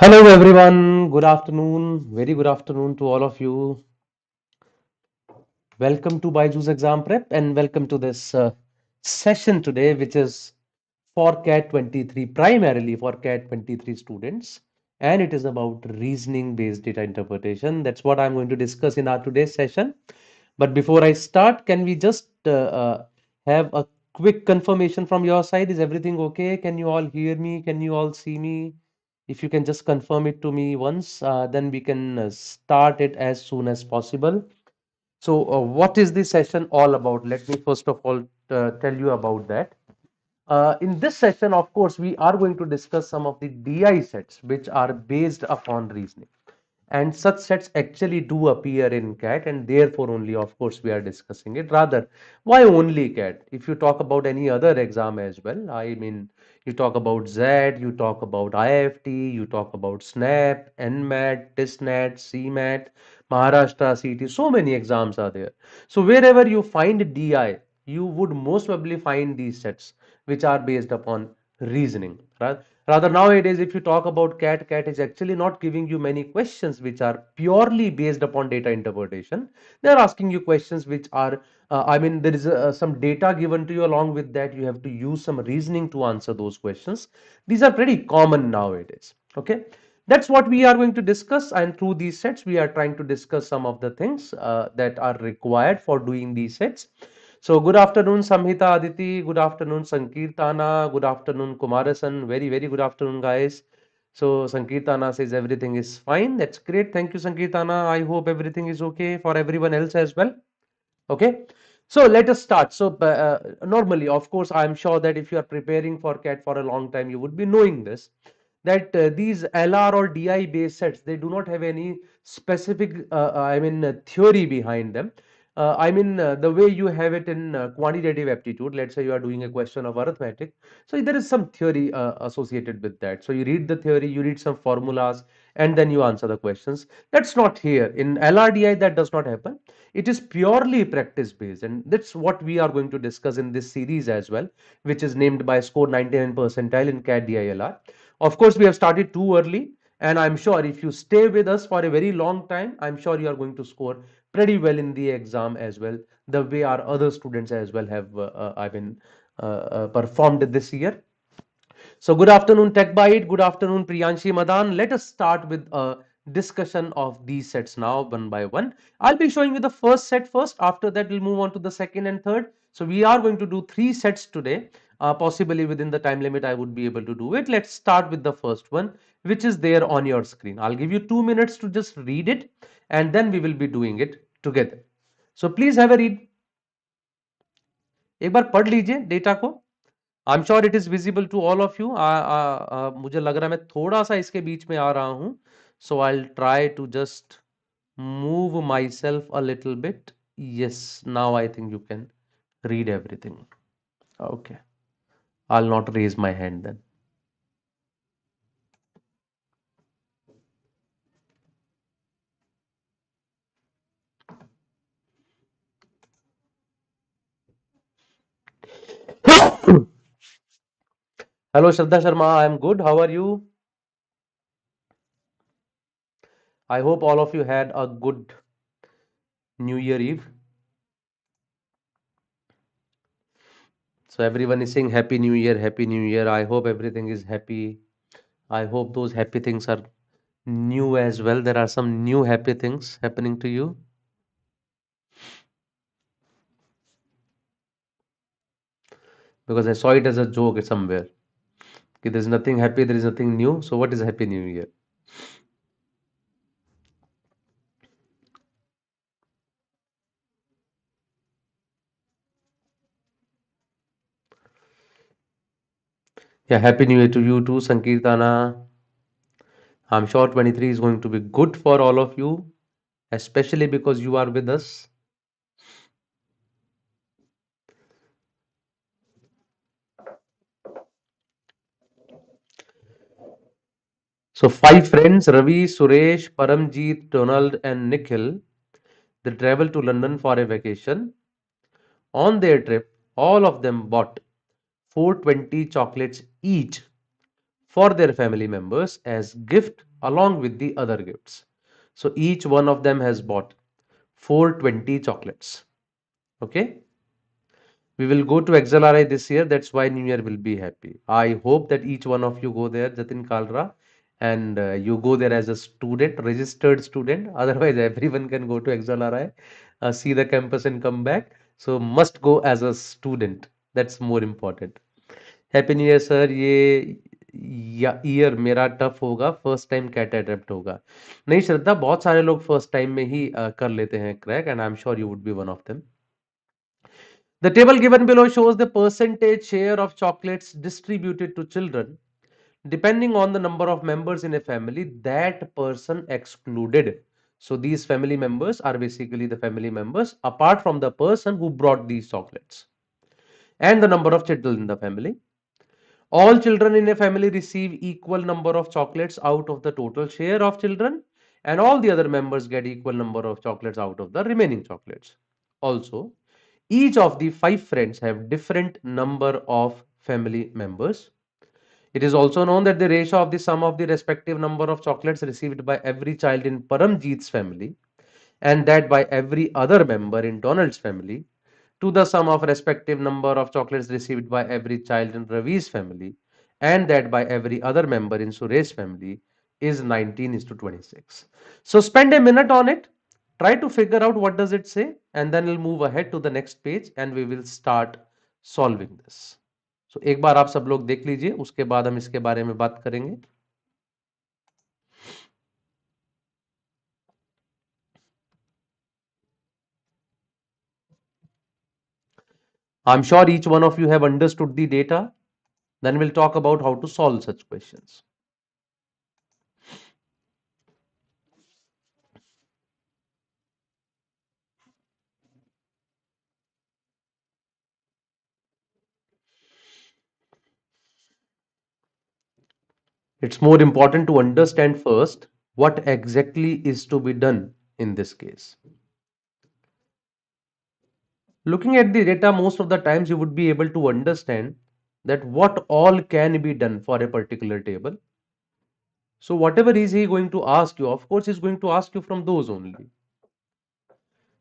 Hello everyone, good afternoon, very good afternoon to all of you. Welcome to BYJU'S Exam Prep and welcome to this session today, which is for CAT 23, primarily for CAT 23 students. And it is about reasoning based data interpretation. That's what I'm going to discuss in our today's session. But before I start, can we just have a quick confirmation from your side? Is everything okay? Can you all hear me? Can you all see me? If you can just confirm it to me once, then we can start it as soon as possible. So, what is this session all about? Let me first of all tell you about that. In this session, of course, we are going to discuss some of the DI sets which are based upon reasoning. And such sets actually do appear in CAT, and therefore only, of course, we are discussing it. Rather, why only CAT? If you talk about any other exam as well, I mean, you talk about Z, you talk about IFT, you talk about SNAP, NMAT, TISNAT, CMAT, Maharashtra CT, so many exams are there. So wherever you find DI, you would most probably find these sets which are based upon reasoning, right? Rather, nowadays, if you talk about CAT is actually not giving you many questions which are purely based upon data interpretation. They are asking you questions which are, I mean, there is some data given to you. Along with that, you have to use some reasoning to answer those questions. These are pretty common nowadays. Okay, that's what we are going to discuss. And through these sets, we are trying to discuss some of the things that are required for doing these sets. So good afternoon, Samhita Aditi. Good afternoon, Sankirtana. Good afternoon, Kumarasan. Very, very good afternoon, guys. So Sankirtana says everything is fine. That's great. Thank you, Sankirtana. I hope everything is okay for everyone else as well. Okay. So let us start. So normally, of course, I'm sure that if you are preparing for CAT for a long time, you would be knowing this, that these LR or DI based sets, they do not have any specific, theory behind them. The way you have it in quantitative aptitude, let's say you are doing a question of arithmetic. So there is some theory associated with that. So you read the theory, you read some formulas, and then you answer the questions. That's not here. In LRDI, that does not happen. It is purely practice based, and that's what we are going to discuss in this series as well, which is named by score 99 percentile in CAT DILR. Of course, we have started too early, and I'm sure if you stay with us for a very long time, I'm sure you are going to score pretty well in the exam as well, the way our other students as well have performed this year. So good afternoon, TechBite. Good afternoon, Priyanshi Madan. Let us start with a discussion of these sets now, one by one. I'll be showing you the first set first. After that, we'll move on to the second and third. So we are going to do three sets today. Possibly within the time limit, I would be able to do it. Let's start with the first one, which is there on your screen. I'll give you 2 minutes to just read it, and then we will be doing it together. So please have a read. एक बार पढ़ लीजिए data को. I am sure it is visible to all of you. मुझे लग रहा है मैं थोड़ा सा इसके बीच में आ रहा हूं. So I try to just move myself a little bit. Yes, now I think you can read everything. Okay, I'll not raise my hand then. Hello, Shraddha Sharma. I am good. How are you? I hope all of you had a good New Year Eve. So everyone is saying Happy New Year, Happy New Year. I hope everything is happy. I hope those happy things are new as well. There are some new happy things happening to you. Because I saw it as a joke somewhere. Okay, there's nothing happy, there is nothing new. So what is Happy New Year? Yeah, Happy New Year to you too, Sankirtana. I'm sure 23 is going to be good for all of you, especially because you are with us. So five friends, Ravi, Suresh, Paramjeet, Donald, and Nikhil, they travel to London for a vacation. On their trip, all of them bought 420 chocolates each for their family members as gift along with the other gifts. So each one of them has bought 420 chocolates. Okay. We will go to XLRI this year. That's why New Year will be happy. I hope that each one of you go there, Jatin Kalra, and you go there as a student, registered student. Otherwise, everyone can go to XLRI, see the campus and come back. So must go as a student. That's more important. Happy new year sir ये year मेरा tough होगा first time cat attempt होगा नहीं श्रद्धा बहुत सारे लोग first time में ही कर लेते हैं crack and I am sure you would B one of them the table given below shows the percentage share of chocolates distributed to children depending on the number of members in a family that person excluded. So these family members are basically the family members apart from the person who brought these chocolates and the number of children in the family. All children in a family receive equal number of chocolates out of the total share of children and all the other members get equal number of chocolates out of the remaining chocolates. Also, each of the 5 friends have different number of family members. It is also known that the ratio of the sum of the respective number of chocolates received by every child in Paramjeet's family and that by every other member in Donald's family to the sum of respective number of chocolates received by every child in Ravi's family and that by every other member in Suresh's family is 19 is to 26. So spend a minute on it, try to figure out what does it say and then we'll move ahead to the next page and we will start solving this. So एक बार आप सब लोग देख लीजिए उसके बाद हम इसके बारे में बात करेंगे. I'm sure each one of you have understood the data. Then we'll talk about how to solve such questions. It's more important to understand first what exactly is to be done in this case. Looking at the data, most of the times you would be able to understand that what all can be done for a particular table. So whatever is he going to ask you, of course he's going to ask you from those only.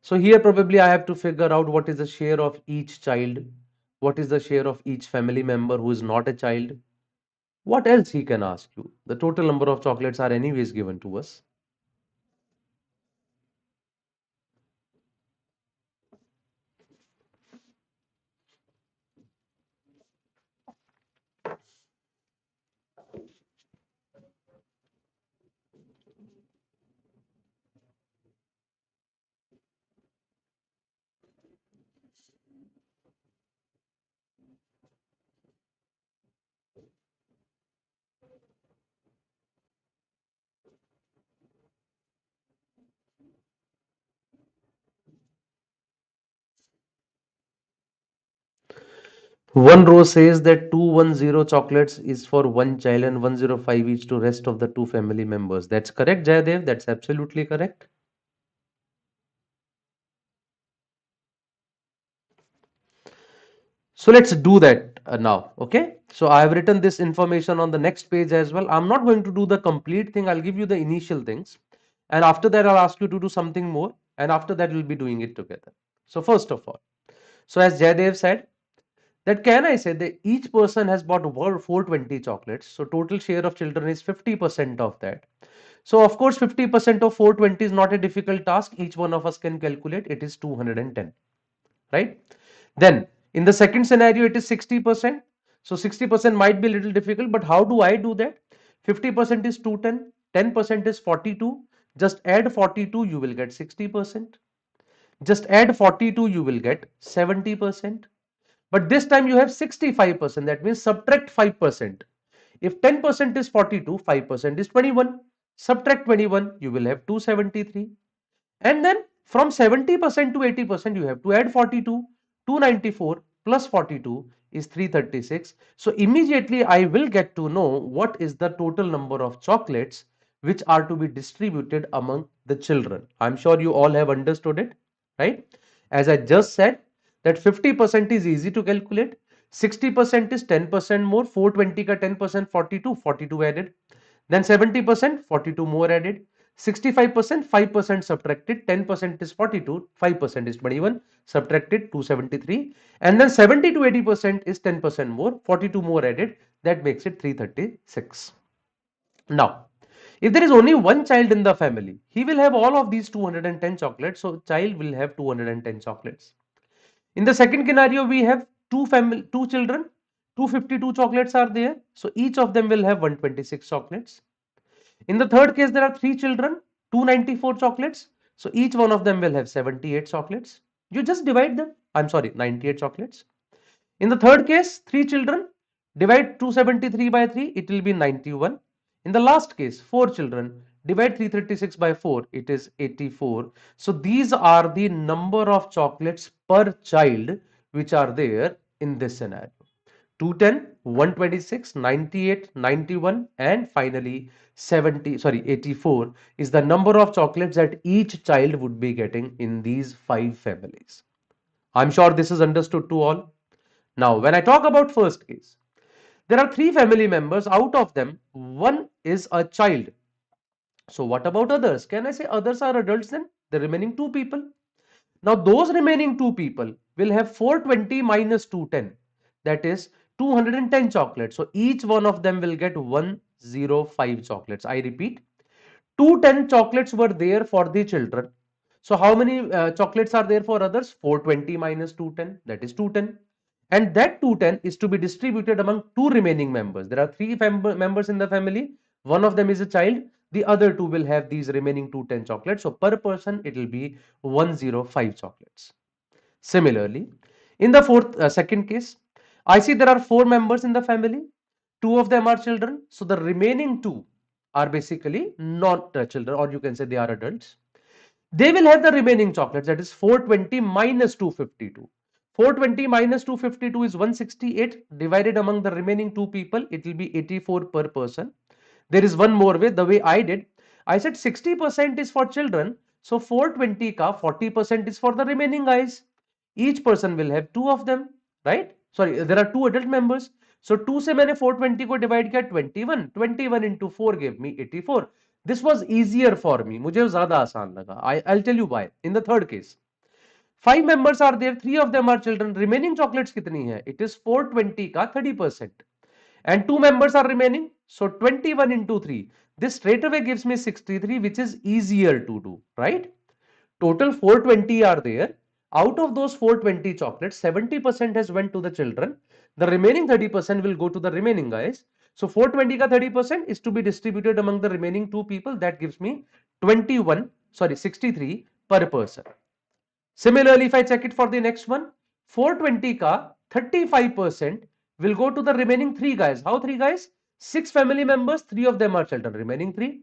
So here probably I have to figure out what is the share of each child, what is the share of each family member who is not a child. What else he can ask you? The total number of chocolates are anyways given to us. One row says that 210 chocolates is for one child and 105 each to rest of the 2 family members. That's correct, Jayadev. That's absolutely correct. So let's do that now. Okay. So I have written this information on the next page as well. I'm not going to do the complete thing. I'll give you the initial things. And after that, I'll ask you to do something more. And after that, we'll be doing it together. So first of all, so as Jayadev said, that can I say that each person has bought 420 chocolates. So total share of children is 50% of that. So of course 50% of 420 is not a difficult task. Each one of us can calculate. It is 210, right? Then in the second scenario it is 60%. So 60% might be a little difficult, but how do I do that? 50% is 210, 10% is 42. Just add 42, you will get 60%. Just add 42, you will get 70%. But this time you have 65%. That means subtract 5%. If 10% is 42, 5% is 21. Subtract 21, you will have 273. And then from 70% to 80%, you have to add 42. 294 plus 42 is 336. So immediately I will get to know what is the total number of chocolates which are to be distributed among the children. I'm sure you all have understood it, right? As I just said, that 50% is easy to calculate. 60% is 10% more. 420 ka 10%, 42, 42 added. Then 70%, 42 more added. 65%, 5% subtracted. 10% is 42, 5% is 21, subtracted 273. And then 70 to 80% is 10% more, 42 more added. That makes it 336. Now, if there is only one child in the family, he will have all of these 210 chocolates. So child will have 210 chocolates. In the second scenario, we have two children, 252 chocolates are there. So each of them will have 126 chocolates. In the third case, there are three children, 294 chocolates. So each one of them will have 78 chocolates. You just divide them. I'm sorry, 98 chocolates. In the third case, three children, divide 273 by 3, it will be 91. In the last case, four children, divide 336 by 4, it is 84. So these are the number of chocolates per child which are there in this scenario. 210, 126, 98, 91, and finally 84 is the number of chocolates that each child would be getting in these five families. I'm sure this is understood to all. Now, when I talk about first case, there are three family members. Out of them, one is a child. So what about others? Can I say others are adults then? The remaining two people. Now, those remaining two people will have 420 minus 210. That is 210 chocolates. So each one of them will get 105 chocolates. I repeat, 210 chocolates were there for the children. So how many chocolates are there for others? 420 minus 210, that is 210. And that 210 is to be distributed among two remaining members. There are three members in the family. One of them is a child. The other two will have these remaining 210 chocolates. So per person, it will be 105 chocolates. Similarly, in the second case, I see there are four members in the family. Two of them are children. So the remaining two are basically not children, or you can say they are adults. They will have the remaining chocolates, that is 420 minus 252. 420 minus 252 is 168. Divided among the remaining two people, it will be 84 per person. There is one more way, the way I did. I said 60% is for children. So 420 ka 40% is for the remaining guys. Each person will have two of them, right? Sorry, there are two adult members. So 2 से मैंने 420 को divide किया 21. 21 into 4 gave me 84. This was easier for me. मुझे ज़्यादा आसान लगा. I'll tell you why. In the third case, 5 members are there. 3 of them are children. Remaining chocolates कितनी है? It is 420 का 30%. And 2 members are remaining. So 21 into 3. This straight away gives me 63, which is easier to do, right? Total 420 are there. Out of those 420 chocolates, 70% has went to the children. The remaining 30% will go to the remaining guys. So 420 ka 30% is to be distributed among the remaining two people. That gives me 63 per person. Similarly, if I check it for the next one, 420 ka 35% will go to the remaining three guys. How three guys? Six family members, three of them are children. Remaining three.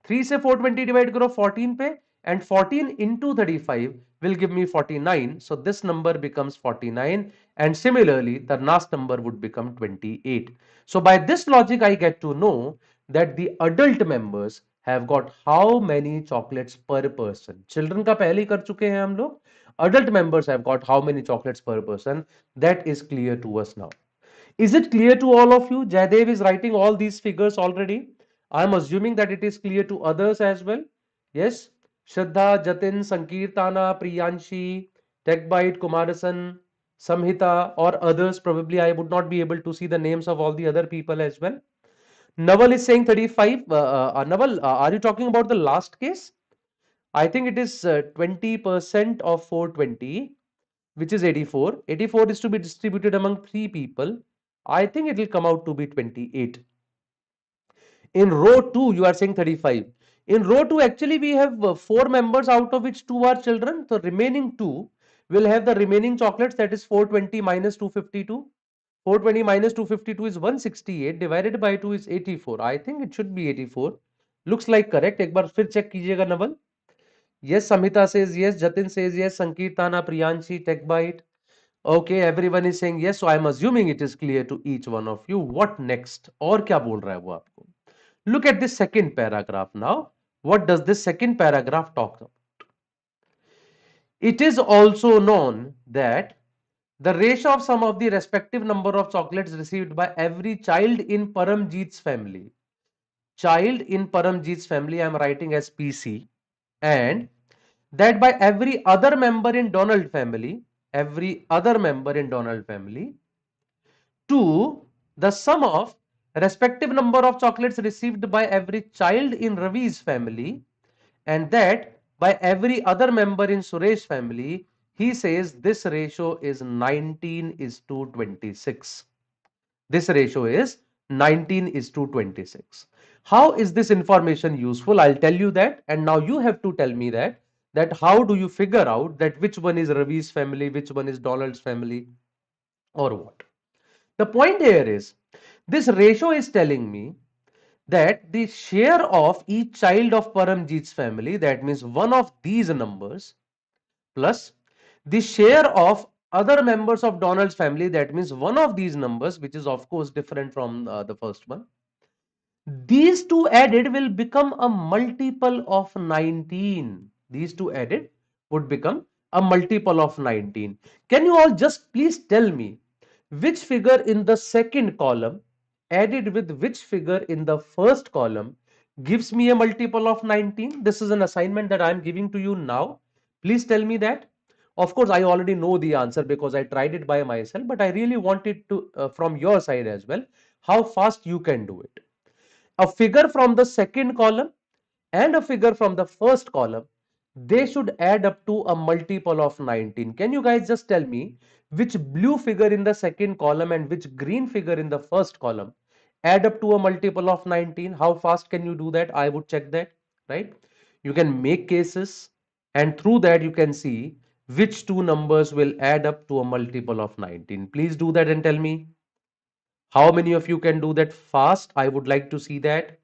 3 से 420 divide करो 14 पे, and 14 into 35 will give me 49. So this number becomes 49, and similarly the last number would become 28. So by this logic I get to know that the adult members have got how many chocolates per person. Children का पहले ही कर चुके हैं हम लोग. Adult members have got how many chocolates per person. That is clear to us now. Is it clear to all of you? Jaydev is writing all these figures already. I am assuming that it is clear to others as well. Yes. Shraddha, Jatin, Sankirtana, Priyanshi, TechBite, Kumarasan, Samhita, or others. Probably I would not be able to see the names of all the other people as well. Naval is saying 35. Naval, are you talking about the last case? I think it is 20% of 420, which is 84. 84 is to be distributed among three people. I think it will come out to be 28. In row 2, you are saying 35. In row 2, actually, we have four members, out of which two are children. So remaining two will have the remaining chocolates, that is 420 minus 252. 420 minus 252 is 168. Divided by 2 is 84. I think it should be 84. Looks like correct. एक बार फिर check कीजिएगा Naval. Yes, Samhita says yes. Jatin says yes. Sankirtana, Priyanshi, TechBite. Okay, everyone is saying yes. So I'm assuming it is clear to each one of you. What next? और क्या बोल रहा है वो आपको? Look at this second paragraph now. What does this second paragraph talk about? It is also known that The ratio of sum of the respective number of chocolates received by every child in Paramjeet's family. Child in Paramjeet's family I am writing as PC, and that by every other member in Donald family, every other member in Donald family, to the sum of respective number of chocolates received by every child in Ravi's family, and that by every other member in Suresh family. He says this ratio is 19 is to 26. This ratio is 19 is to 26. How is this information useful? I'll tell you that, and now you have to tell me that how do you figure out that which one is Ravi's family, which one is Donald's family, or what? The point here is this ratio is telling me that the share of each child of Paramjeet's family, that means one of these numbers, plus the share of other members of Donald's family, that means one of these numbers, which is of course different from the first one. These two added will become a multiple of 19. These two added would become a multiple of 19. Can you all just please tell me which figure in the second column added with which figure in the first column gives me a multiple of 19? This is an assignment that I am giving to you now. Please tell me that. Of course, I already know the answer because I tried it by myself, but I really wanted to from your side as well, how fast you can do it. A figure from the second column and a figure from the first column, they should add up to a multiple of 19. Can you guys just tell me which blue figure in the second column and which green figure in the first column add up to a multiple of 19? How fast can you do that? I would check that, right? You can make cases, and through that you can see which two numbers will add up to a multiple of 19. Please do that and tell me how many of you can do that fast. I would like to see that.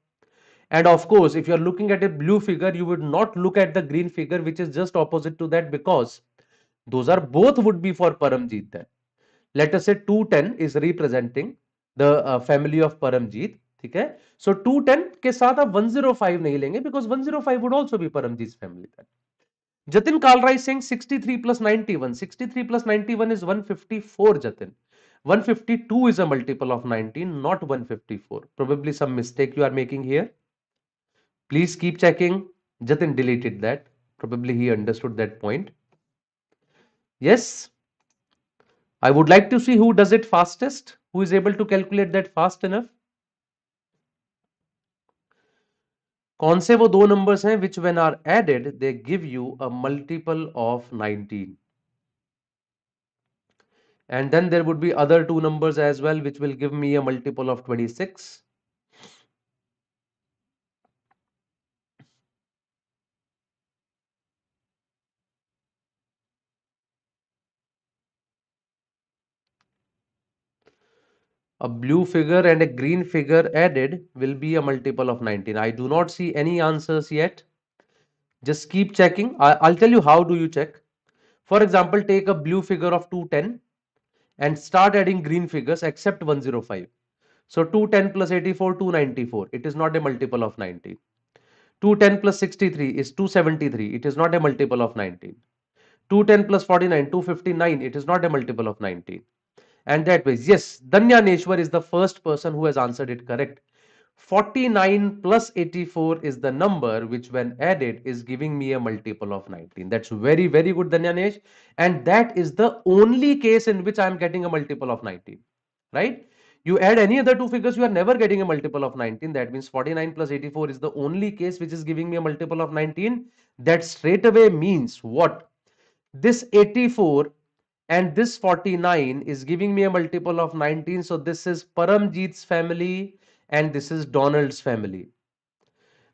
And of course, if you're looking at a blue figure, you would not look at the green figure, which is just opposite to that, because those are both would be for Paramjeet then. Let us say 210 is representing the family of Paramjeet. ठीक है? So 210 के साथ आप 105 नहीं लेंगे, because 105 would also be Paramjeet's family then. Jatin Kalra is saying 63 plus 91. 63 plus 91 is 154, Jatin. 152 is a multiple of 19, not 154. Probably some mistake you are making here. Please keep checking. Jatin deleted that. Probably he understood that point. Yes, I would like to see who does it fastest, who is able to calculate that fast enough. कौन से वो दो numbers हैं which when are added they give you a multiple of 19. And then there would be other two numbers as well which will give me a multiple of 26. A blue figure and a green figure added will be a multiple of 19. I do not see any answers yet. Just keep checking. I'll tell you how do you check. For example, take a blue figure of 210 and start adding green figures except 105. So 210 plus 84, 294. It is not a multiple of 19. 210 plus 63 is 273. It is not a multiple of 19. 210 plus 49, 259. It is not a multiple of 19. And that way, yes, Danya Neshwar is the first person who has answered it correct. 49 plus 84 is the number which when added is giving me a multiple of 19. That's very, very good, Danyanesh. And that is the only case in which I am getting a multiple of 19, right? You add any other two figures, you are never getting a multiple of 19. That means 49 plus 84 is the only case which is giving me a multiple of 19. That straight away means what? This 84 and this 49 is giving me a multiple of 19. So this is Paramjeet's family and this is Donald's family,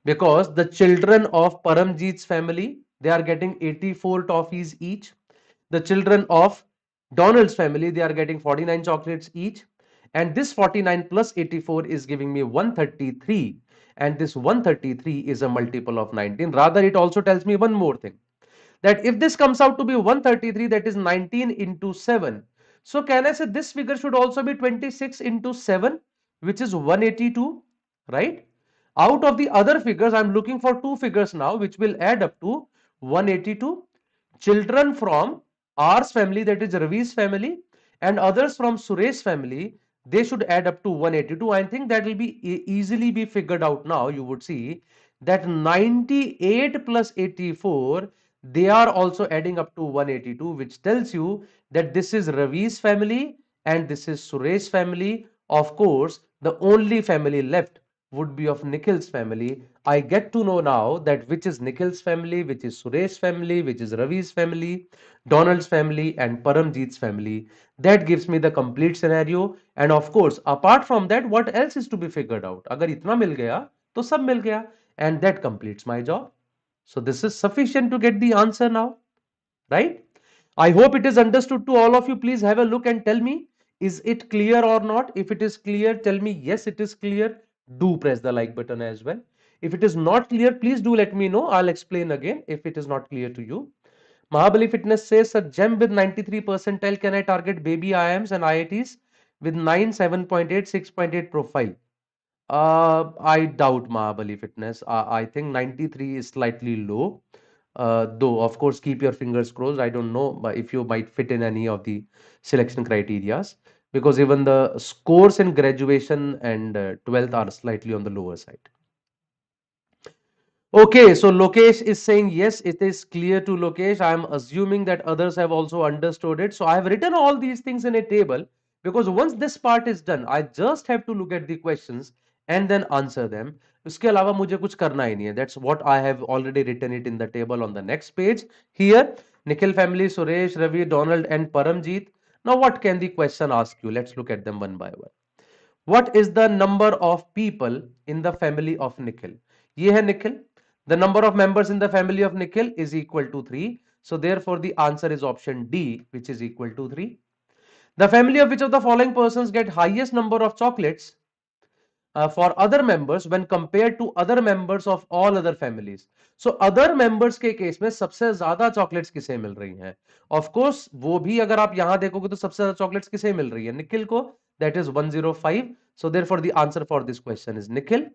because the children of Paramjeet's family, they are getting 84 toffees each. The children of Donald's family, they are getting 49 chocolates each. And this 49 plus 84 is giving me 133. And this 133 is a multiple of 19. Rather, it also tells me one more thing, that if this comes out to be 133, that is 19 into 7. So can I say this figure should also be 26 into 7, which is 182, right? Out of the other figures, I'm looking for two figures now, which will add up to 182. Children from R's family, that is Ravi's family, and others from Suresh family, they should add up to 182. I think that will be easily be figured out now. You would see that 98 plus 84, they are also adding up to 182, which tells you that this is Ravi's family and this is Suresh family. Of course, the only family left would be of Nikhil's family. I get to know now that which is Nikhil's family, which is Suresh family, which is Ravi's family, Donald's family, and Paramjeet's family. That gives me the complete scenario. And of course, apart from that, what else is to be figured out? अगर इतना मिल गया तो सब मिल गया, and that completes my job. So this is sufficient to get the answer now, right? I hope it is understood to all of you. Please have a look and tell me, is it clear or not? If it is clear, tell me yes, it is clear. Do press the like button as well. If it is not clear, please do let me know. I'll explain again if it is not clear to you. Mahabali Fitness says, a gem with 93 percentile, can I target baby IIMs and IITs with 9, 7.8, 6.8 profile? I doubt Mahabali Fitness. I think 93 is slightly low. Though, of course, keep your fingers crossed. I don't know if you might fit in any of the selection criterias, because even the scores in graduation and 12th are slightly on the lower side. Okay, so Lokesh is saying yes, it is clear to Lokesh. I am assuming that others have also understood it. So I have written all these things in a table, because once this part is done, I just have to look at the questions and then answer them. उसके अलावा मुझे कुछ करना ही नहीं है. That's what I have already written it in the table on the next page. Here, Nikhil family, Suresh, Ravi, Donald, and Paramjeet. Now, what can the question ask you? Let's look at them one by one. What is the number of people in the family of Nikhil? ये है Nikhil. The number of members in the family of Nikhil is equal to 3. So therefore the answer is option D, which is equal to 3. The family of which of the following persons get highest number of chocolates for other members when compared to other members of all other families? So other members के case में सबसे ज्यादा chocolates किसे मिल रही हैं? Of course वो भी अगर आप यहां देखोगे तो सबसे ज्यादा चॉकलेट्स किसे मिल रही है? निखिल को. That is 105. So therefore the answer for this question is Nikhil.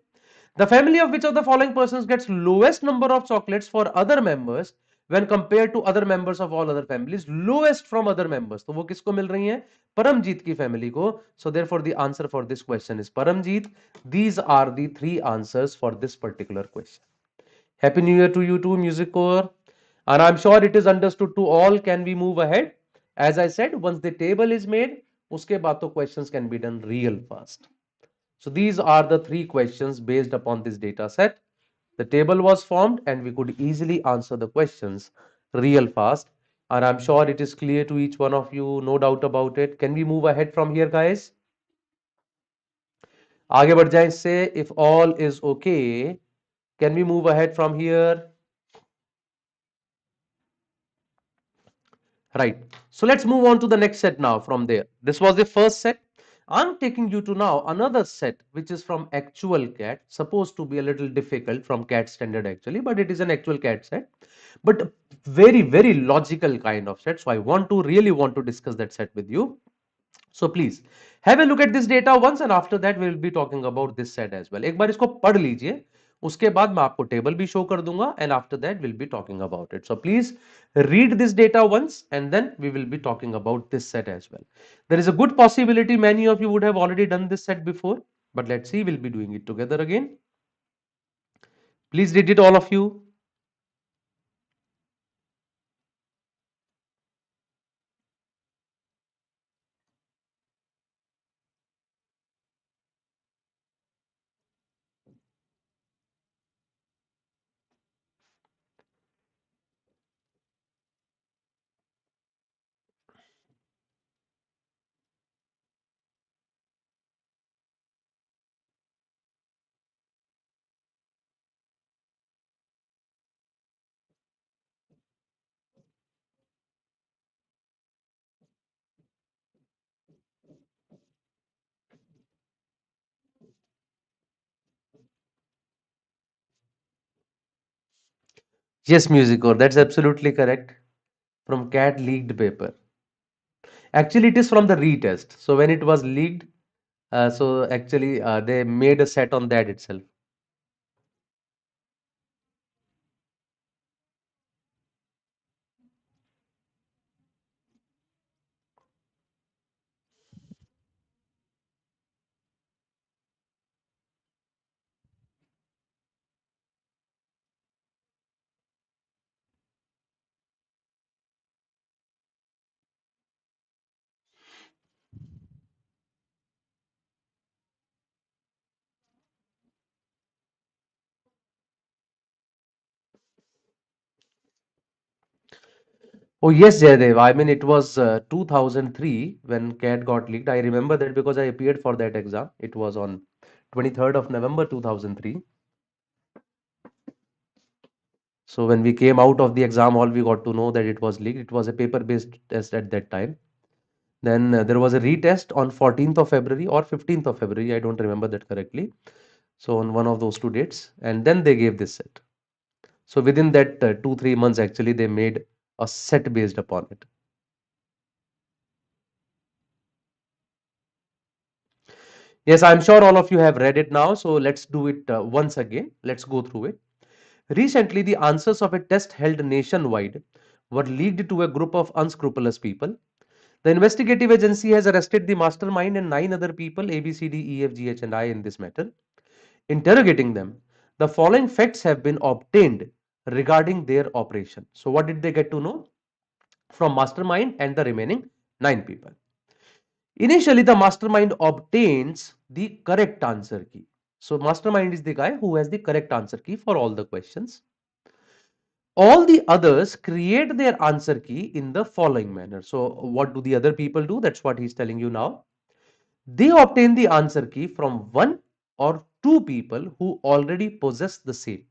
The family of which of the following persons gets lowest number of chocolates for other members when compared to other members of all other families? Lowest from other members. तो वो किसको मिल रही हैं? परमजीत की family को. So therefore the answer for this question is Paramjeet. These are the three answers for this particular question. Happy New Year to you too, Music Core. And I'm sure it is understood to all. Can we move ahead? As I said, once the table is made, उसके बाद तो questions can be done real fast. So these are the three questions based upon this data set. The table was formed and we could easily answer the questions real fast. And I'm sure it is clear to each one of you, no doubt about it. Can we move ahead from here, guys? आगे बढ़ जाएं इससे. If all is okay, can we move ahead from here? Right. So let's move on to the next set now from there. This was the first set. I'm taking you to now another set which is from actual CAT, supposed to be a little difficult from CAT standard actually, but it is an actual CAT set, but very, very logical kind of set. So I really want to discuss that set with you. So please have a look at this data once, and after that we will be talking about this set as well. एक बार इसको पढ़ लीजिए, उसके बाद मैं आपको table भी show कर दूंगा, and after that we'll be talking about it. So please read this data once and then we will be talking about this set as well. There is a good possibility many of you would have already done this set before, but let's see, we'll be doing it together again. Please read it, all of you. Yes, Music, that's absolutely correct. From CAT leaked paper. Actually, it is from the retest. So when it was leaked, so actually they made a set on that itself. Oh yes, Jaydev. I mean, it was 2003 when CAT got leaked. I remember that because I appeared for that exam. It was on 23rd of November 2003. So when we came out of the exam hall, we got to know that it was leaked. It was a paper-based test at that time. Then there was a retest on 14th of February or 15th of February. I don't remember that correctly. So on one of those two dates, and then they gave this set. So within that 2-3 months, actually, they made a set based upon it. Yes, I'm sure all of you have read it now. So let's do it once again. Let's go through it. Recently, the answers of a test held nationwide were leaked to a group of unscrupulous people. The investigative agency has arrested the mastermind and 9 other people, A, B, C, D, E, F, G, H, and I, in this matter. Interrogating them, the following facts have been obtained regarding their operation. So, what did they get to know from mastermind and the remaining 9 people? Initially, the mastermind obtains the correct answer key. So, mastermind is the guy who has the correct answer key for all the questions. All the others create their answer key in the following manner. So, what do the other people do? That's what he's telling you now. They obtain the answer key from one or two people who already possess the same,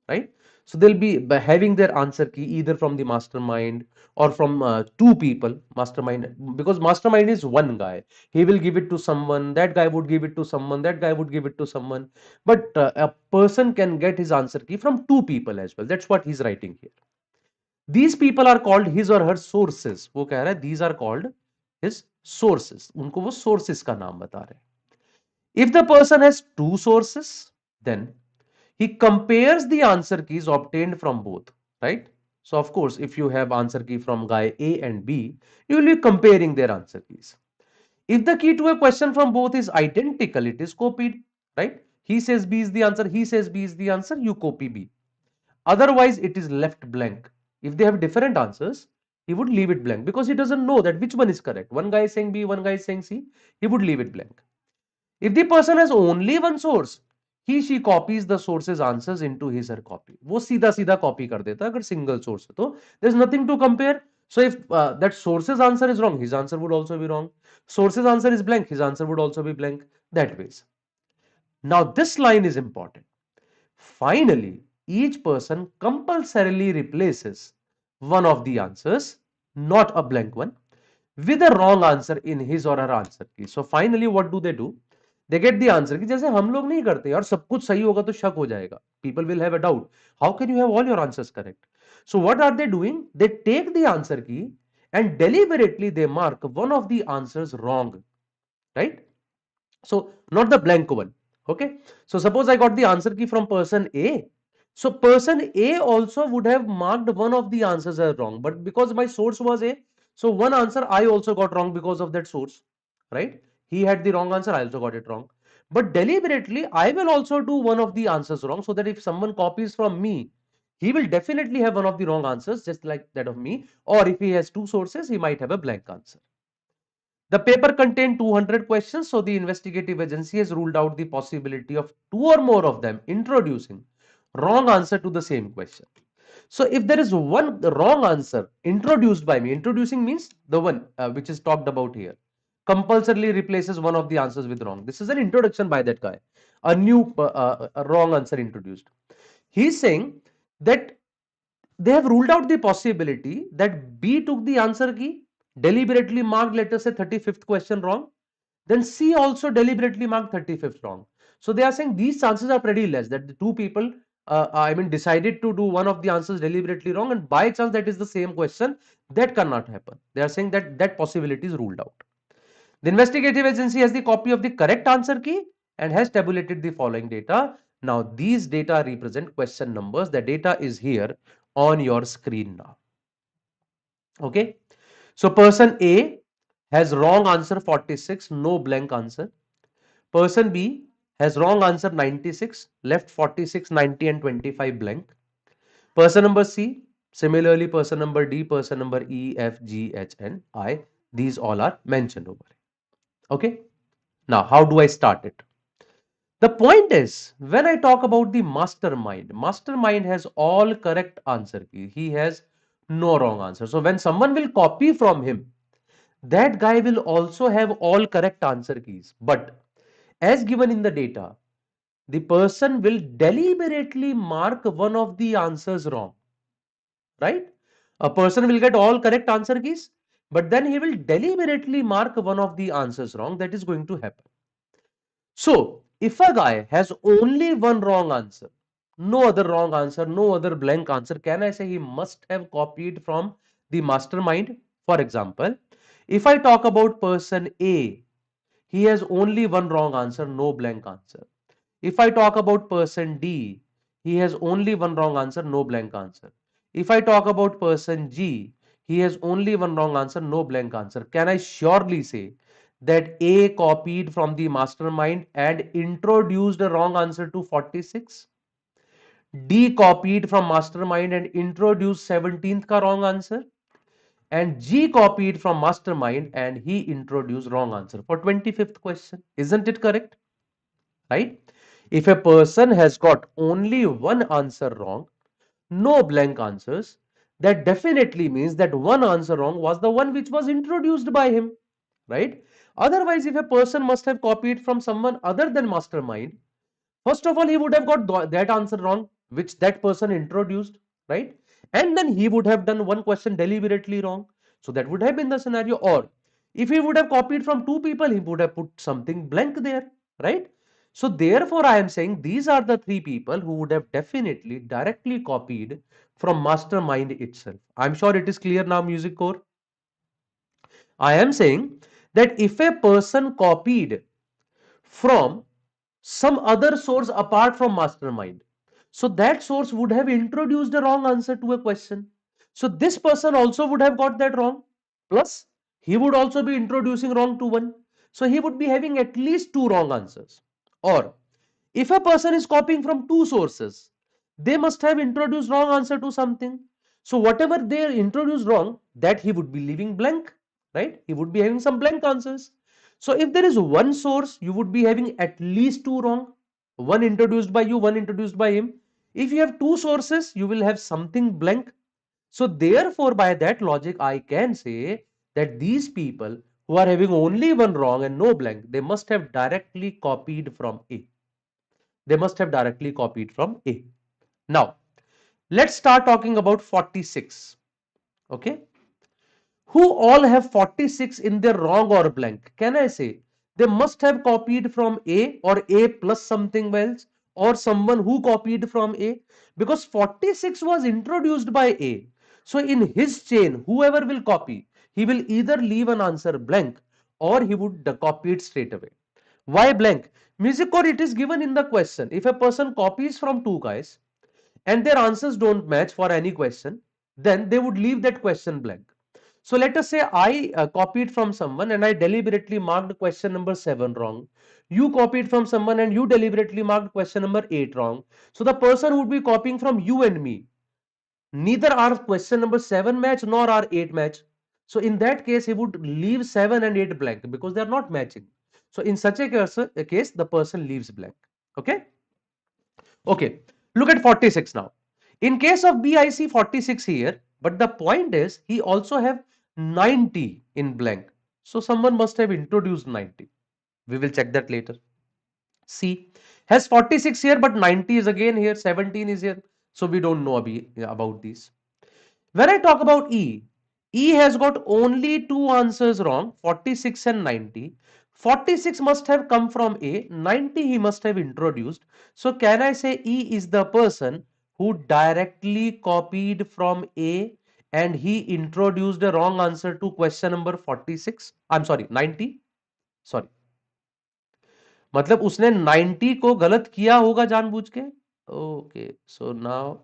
right? So they'll be having their answer key either from the mastermind or from two people. Mastermind, because mastermind is one guy, he will give it to someone, that guy would give it to someone, that guy would give it to someone, but a person can get his answer key from two people as well. That's what he's writing here. These people are called his or her sources. वो कह रहा है these are called his sources. उनको वो sources का नाम बता रहे हैं. If the person has two sources, then he compares the answer keys obtained from both, right? So of course, if you have answer key from guy A and B, you will be comparing their answer keys. If the key to a question from both is identical, it is copied, right? He says B is the answer, he says B is the answer, you copy B. Otherwise, it is left blank. If they have different answers, he would leave it blank because he doesn't know that which one is correct. One guy is saying B, one guy is saying C, he would leave it blank. If the person has only one source, he she copies the source's answers into his her copy. वो सीधा सीधा copy कर देता है अगर single source है तो there's nothing to compare. So if that source's answer is wrong, his answer would also be wrong. Source's answer is blank, his answer would also be blank. That ways. Now this line is important. Finally, each person compulsorily replaces one of the answers, not a blank one, with a wrong answer in his or her answer key. So finally, what do? They get the answer कि जैसे हम लोग नहीं करते यार, सब कुछ सही होगा तो शक हो जाएगा. People will have a doubt. How can you have all your answers correct? So what are they doing? They take the answer key and deliberately they mark one of the answers wrong, right? So not the blank one. Okay. So suppose I got the answer key from person A. So person A also would have marked one of the answers as wrong, but because my source was A, so one answer I also got wrong because of that source, right? He had the wrong answer, I also got it wrong. But deliberately, I will also do one of the answers wrong so that if someone copies from me, he will definitely have one of the wrong answers, just like that of me. Or if he has two sources, he might have a blank answer. The paper contained 200 questions, so the investigative agency has ruled out the possibility of two or more of them introducing wrong answer to the same question. So if there is one wrong answer introduced by me, introducing means the one which is talked about here, compulsorily replaces one of the answers with wrong. This is an introduction by that guy, a new a wrong answer introduced. He's saying that they have ruled out the possibility that B took the answer key, deliberately marked, let us say 35th question wrong, then C also deliberately marked 35th wrong. So they are saying these chances are pretty less that the two people, decided to do one of the answers deliberately wrong, and by chance that is the same question. That cannot happen. They are saying that that possibility is ruled out. The investigative agency has the copy of the correct answer key and has tabulated the following data. Now, these data represent question numbers. The data is here on your screen now. Okay. So, person A has wrong answer 46, no blank answer. Person B has wrong answer 96, left 46, 90 and 25 blank. Person number C, similarly person number D, person number E, F, G, H and I, these all are mentioned over here. Okay. Now, how do I start it? The point is, when I talk about the mastermind, mastermind has all correct answer key. He has No wrong answer. So when someone will copy from him, that guy will also have all correct answer keys. But as given in the data, the person will deliberately mark one of the answers wrong, right? A person will get all correct answer keys, but then he will deliberately mark one of the answers wrong. That is going to happen. So if a guy has only one wrong answer, no other wrong answer, no other blank answer, can I say he must have copied from the mastermind? For example, if I talk about person A, he has only one wrong answer, no blank answer. If I talk about person D, he has only one wrong answer, no blank answer. If I talk about person G, he has only one wrong answer, no blank answer. Can I surely say that A copied from the mastermind and introduced a wrong answer to 46? D copied from mastermind and introduced 17th ka wrong answer? And G copied from mastermind and he introduced wrong answer for 25th question. Isn't it correct? Right? If a person has got only one answer wrong, no blank answers, that definitely means that one answer wrong was the one which was introduced by him, right? Otherwise, if a person must have copied from someone other than mastermind, first of all, he would have got that answer wrong, which that person introduced, right? And then he would have done one question deliberately wrong. So that would have been the scenario. Or if he would have copied from two people, he would have put something blank there, right? So therefore, I am saying these are the three people who would have definitely directly copied from mastermind itself. I'm sure it is clear now, music core. I am saying that if a person copied from some other source apart from mastermind, so that source would have introduced a wrong answer to a question. So this person also would have got that wrong. Plus, he would also be introducing wrong to one. So he would be having at least two wrong answers. Or if a person is copying from two sources, they must have introduced wrong answer to something. So whatever they introduced wrong, that he would be leaving blank, right? He would be having some blank answers. So if there is one source, you would be having at least two wrong. One introduced by you, one introduced by him. If you have two sources, you will have something blank. So therefore, by that logic, I can say that these people who are having only one wrong and no blank, they must have directly copied from A. They must have directly copied from A. Now, let's start talking about 46. Okay. Who all have 46 in their wrong or blank? Can I say they must have copied from A or A plus something else or someone who copied from A, because 46 was introduced by A. So in his chain, whoever will copy, he will either leave an answer blank or he would copy it straight away. Why blank? Music, or it is given in the question. If a person copies from two guys and their answers don't match for any question, then they would leave that question blank. So let us say I copied from someone and I deliberately marked question number 7 wrong. You copied from someone and you deliberately marked question number 8 wrong. So the person would be copying from you and me. Neither are question number 7 match nor are 8 match. So in that case, he would leave 7 and 8 blank because they are not matching. So in such a case, the person leaves blank. Okay. Okay, look at 46 now. In case of B, I see 46 here, but the point is he also have 90 in blank. So someone must have introduced 90. We will check that later. C has 46 here, but 90 is again here, 17 is here. So we don't know about these. When I talk about E, E has got only two answers wrong, 46 and 90. 46 must have come from A, 90 he must have introduced. So can I say E is the person who directly copied from A and he introduced a wrong answer to question number 46? I'm sorry, 90. Sorry. मतलब उसने 90 को गलत किया होगा जानबूझ के. Okay, so now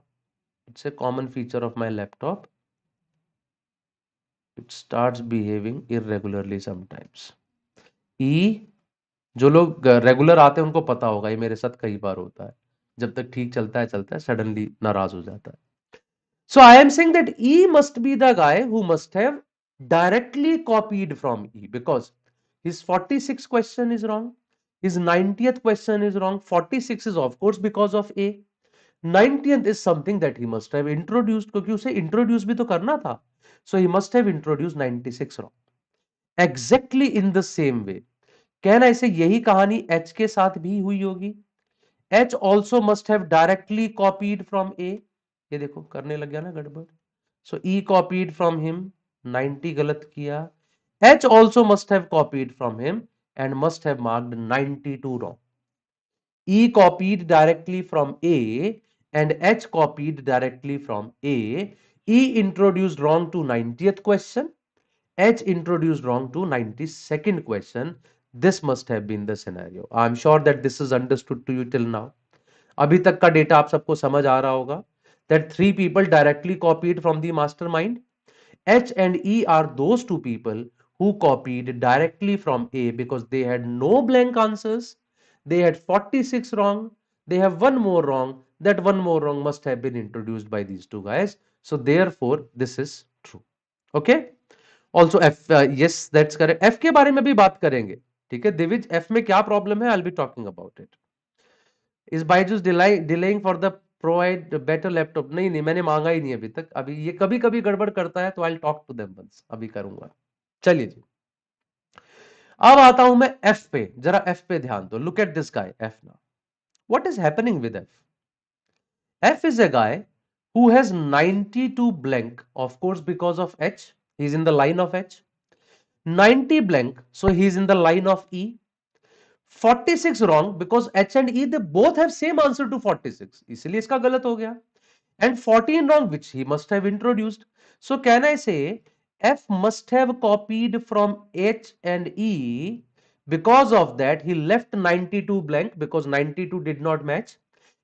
it's a common feature of my laptop. It starts behaving irregularly sometimes. E, जो लोग रेगुलर आते हैं उनको पता होगा, ये मेरे साथ कई बार होता है. जब तक ठीक चलता है सडनली नाराज हो जाता है. So I am saying that E must be the guy who must have directly copied from E, because his 46th question is wrong, his 90th question is wrong. 46 is of course because of A. 90th is something that he must have introduced, क्योंकि उसे introduce भी तो करना था. So he must have introduced 96 wrong. Exactly in the same way, can ऐसे यही कहानी H के साथ भी हुई होगी. H also must have directly copied from A. ये देखो करने लग गया ना गड़बड़. So E copied from him, 90 गलत किया. H also must have copied from him and must have marked 92 wrong. E copied directly from A and H copied directly from A. E introduced wrong to 90th question. H introduced wrong to 92nd question. This must have been the scenario. I'm sure that this is understood to you till now. अभी तक का data आप सबको समझ आ रहा होगा. That three people directly copied from the mastermind. H and E are those two people who copied directly from A because they had no blank answers. They had 46 wrong. They have one more wrong. That one more wrong must have been introduced by these two guys. So therefore, this is true. Okay. Also F, yes, that's correct. F के बारे में भी बात करेंगे. ठीक है Divij, F में क्या प्रॉब्लम है? I'll be talking about it. Is BYJU'S delaying for the provide better laptop? नहीं, मैंने मांगा ही नहीं अभी तक. अभी ये कभी कभी गड़बड़ करता है तो I'll talk to them once. अभी करूंगा. चलिए जी, अब आता हूं मैं F पे. जरा F पे ध्यान दो. Look at this guy F now. What is happening with F? F is a guy who has 92 blank, of course because of H. He's in the line of H. 90 blank, so he's in the line of E. 46 wrong because H and E they both have same answer to 46, इसलिए इसका गलत हो गया. And 14 wrong which he must have introduced. So can I say F must have copied from H and E? Because of that he left 92 blank because 92 did not match.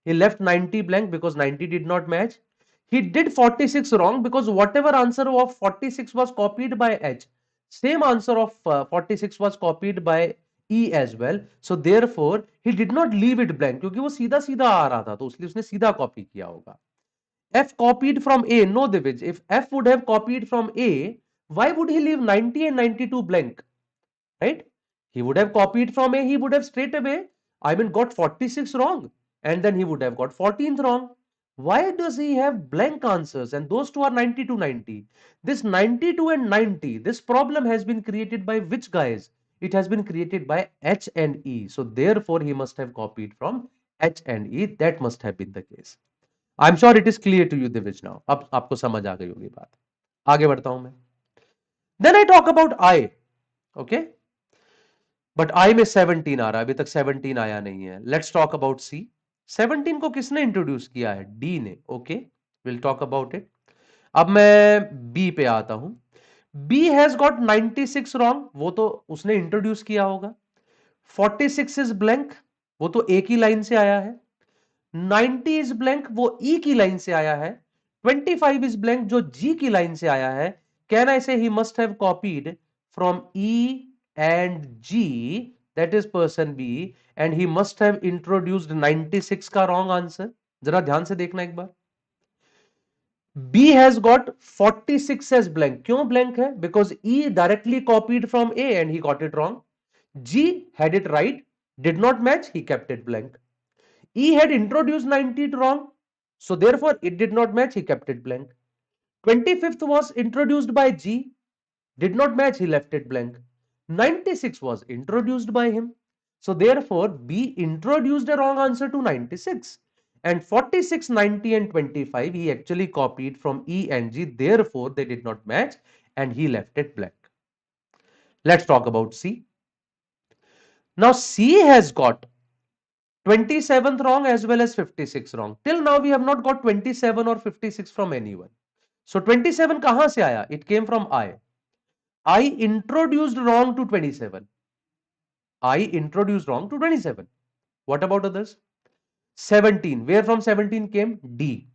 He left 90 blank because 90 did not match. He did 46 wrong because whatever answer of 46 was copied by H, same answer of 46 was copied by E as well. So therefore he did not leave it blank क्योंकि वो सीधा सीधा आ रहा था तो इसलिए उसने सीधा कॉपी किया होगा. F copied from A. No, Divij. If F would have copied from A, why would he leave 90 and 92 blank? Right? He would have copied from A. He would have straight away, got 46 wrong. And then he would have got 14th wrong. Why does he have blank answers? And those two are 90 to 90. This 92 and 90, this problem has been created by which guys? It has been created by H and E. So therefore, he must have copied from H and E. That must have been the case. I am sure it is clear to you Divij now. अब आपको समझ आ गई होगी बात. आगे बढ़ता हूं मैं. Then I talk about I. Okay, but I में 17 आ रहा है, अभी तक 17 आया नहीं है. Let's talk about C. 17 को किसने इंट्रोड्यूस किया है? डी ने. Okay, will talk about it. अब मैं बी पे आता हूं. बी हैज गॉट 96 रॉन्ग, वो तो उसने इंट्रोड्यूस किया होगा. 46 इज ब्लैंक, वो तो एक ही लाइन से आया है. 90 इज ब्लैंक, वो ई की लाइन से आया है. 25 इज ब्लैंक, जो जी की लाइन से आया है. Can I say he must have copied from E and G, that is person B, and he must have introduced 96 का रॉन्ग आंसर. जरा ध्यान से देखना एक बार. B has got 46 as blank. क्यों ब्लैंक है? Because E directly copied from A and he got it wrong. G had it right, did not match, he kept it blank. E had introduced 90 wrong, so therefore it did not match, he kept it blank. 25th was introduced by G, did not match, he left it blank. 96 was introduced by him, so therefore B introduced a wrong answer to 96. And 46, 90 and 25 he actually copied from E and G, therefore they did not match and he left it blank. Let's talk about C. Now C has got 27th wrong as well as 56 wrong. Till now we have not got 27 or 56 from anyone. So 27 kahan se aaya? It came from I. I introduced wrong to 27. I introduced wrong to 27. What about others? 17. Where from 17 came? D.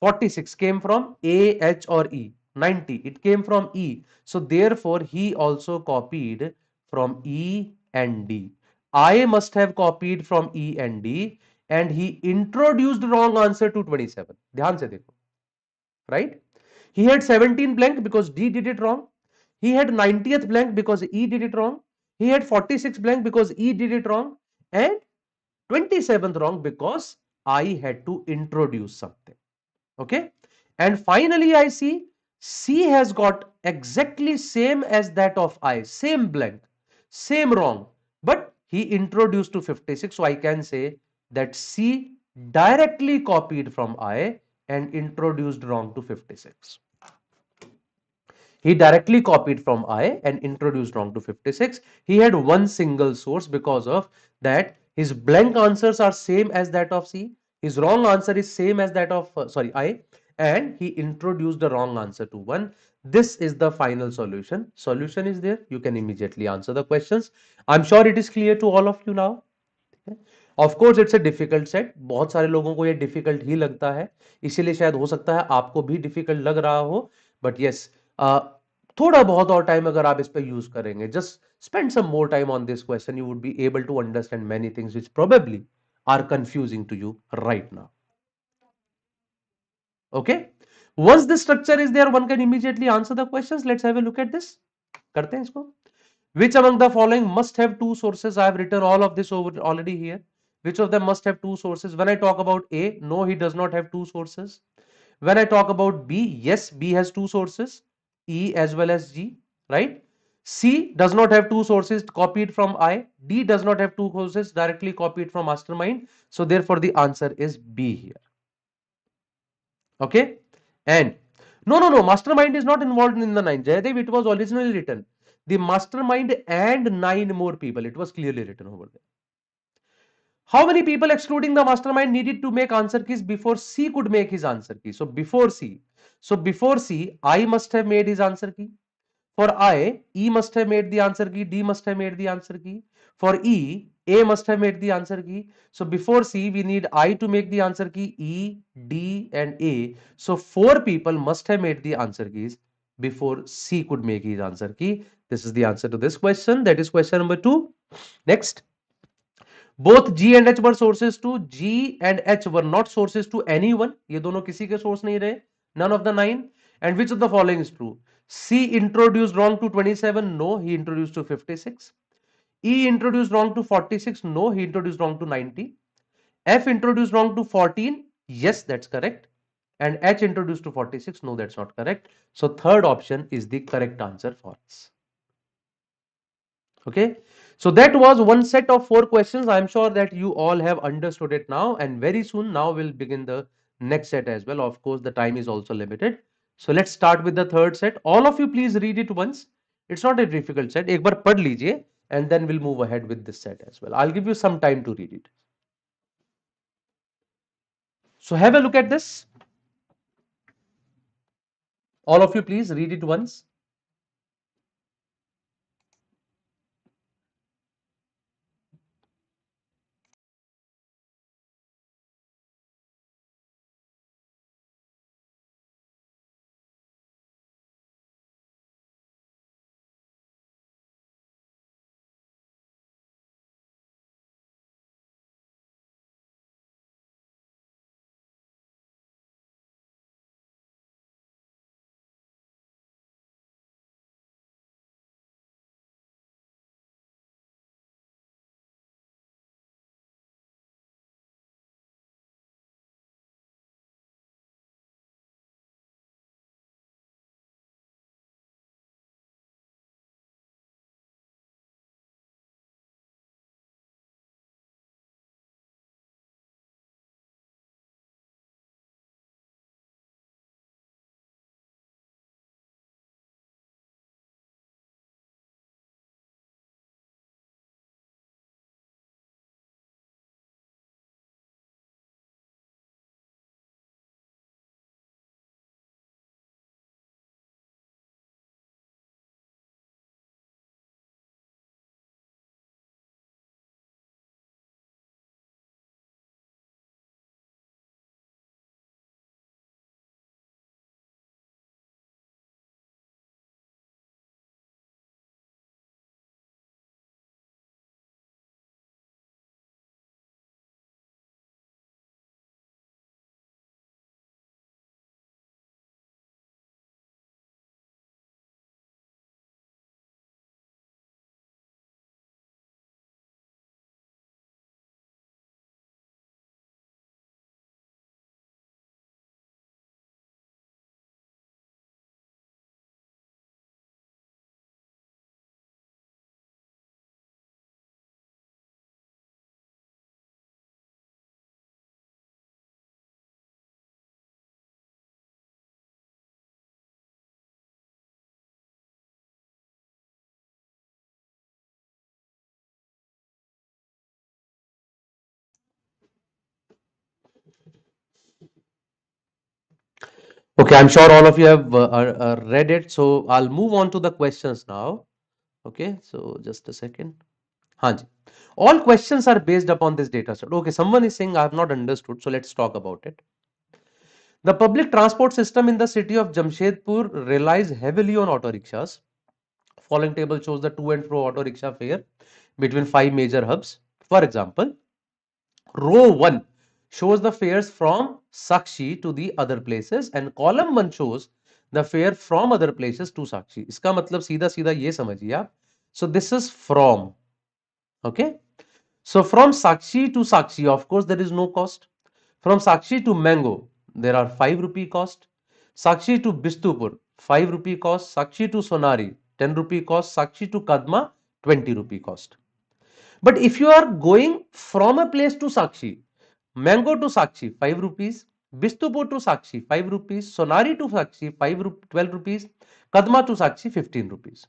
46 came from A, H or E. 90. It came from E. So therefore he also copied from E and D. I must have copied from E and D and he introduced wrong answer to 27. ध्यान से देखो. Right? He had 17 blank because D did it wrong. He had 90th blank because E did it wrong. He had 46 blank because E did it wrong. And 27th wrong because I had to introduce something. Okay. And finally, I see C has got exactly same as that of I, same blank, same wrong, but he introduced to 56. So I can say that C directly copied from I and introduced wrong to 56. He directly copied from I and introduced wrong to 56. He had one single source. Because of that, his blank answers are same as that of C. His wrong answer is same as that of I, and he introduced the wrong answer to 1. This is the final solution. Solution is there. You can immediately answer the questions. I'm sure it is clear to all of you now. Of course it's a difficult set, बहुत सारे लोगों को ये difficult ही लगता है, इसीलिए शायद हो सकता है आपको भी डिफिकल्ट लग रहा हो, बट यस, थोड़ा बहुत और टाइम अगर आप इस पे यूज करेंगे, just spend some more time on this question, you would be able to understand many things which probably are confusing to you right now. Okay, once this structure is there, one can immediately answer the questions. Let's have a look at this. करते हैं इसको. Which among the following must have two sources? I have written all of this over already here. Which of them must have two sources? When I talk about A, no, he does not have two sources. When I talk about B, yes, B has two sources, E as well as G, right? C does not have two sources copied from I. D does not have two sources directly copied from mastermind. So therefore the answer is B here. Okay. And no, mastermind is not involved in the 9. Jayadev, it was originally written the mastermind and 9 more people. It was clearly written over there. How many people excluding the mastermind needed to make answer keys before C could make his answer key? So before C. So before C, I must have made his answer key. For I, E must have made the answer key, D must have made the answer key. For E, A must have made the answer key. So before C, we need I to make the answer key, E, D, and A. So 4 people must have made the answer keys before C could make his answer key. This is the answer to this question. That is question number 2. Next. Both G and H were sources to. G and H were not sources to anyone. ये दोनों किसी के source नहीं रहे. None of the 9. And which of the following is true? C introduced wrong to 27. No, he introduced to 56. E introduced wrong to 46. No, he introduced wrong to 90. F introduced wrong to 14. Yes, that's correct. And H introduced to 46. No, that's not correct. So third option is the correct answer for us. Okay. So that was one set of 4 questions. I'm sure that you all have understood it now, and very soon now we'll begin the next set as well. Of course, the time is also limited. So let's start with the third set. All of you please read it once. It's not a difficult set. एक बार पढ़ लीजिए, and then we'll move ahead with this set as well. I'll give you some time to read it. So have a look at this. All of you please read it once. Okay, I'm sure all of you have read it, so I'll move on to the questions now. Okay, so just a second. Hanji. All questions are based upon this data set. Okay, someone is saying I have not understood, so let's talk about it. The public transport system in the city of Jamshedpur relies heavily on auto rickshaws. Following table shows the to and fro auto rickshaw fare between five major hubs. For example, row 1 shows the fares from Sakshi to the other places and column 1 shows the fare from other places to Sakshi. इसका मतलब सीधा सीधा ये समझिए आप. So this is from. Okay. So from Sakshi to Sakshi, of course, there is no cost. From Sakshi to Mango, there are 5 rupee cost. Sakshi to Bistupur, 5 rupee cost. Sakshi to Sonari, 10 rupee cost. Sakshi to Kadma, 20 rupee cost. But if you are going from a place to Sakshi, Mango to Sakshi, 5 rupees. Bistupur to Sakshi, 5 rupees. Sonari to Sakshi, 12 rupees. Kadma to Sakshi, 15 rupees.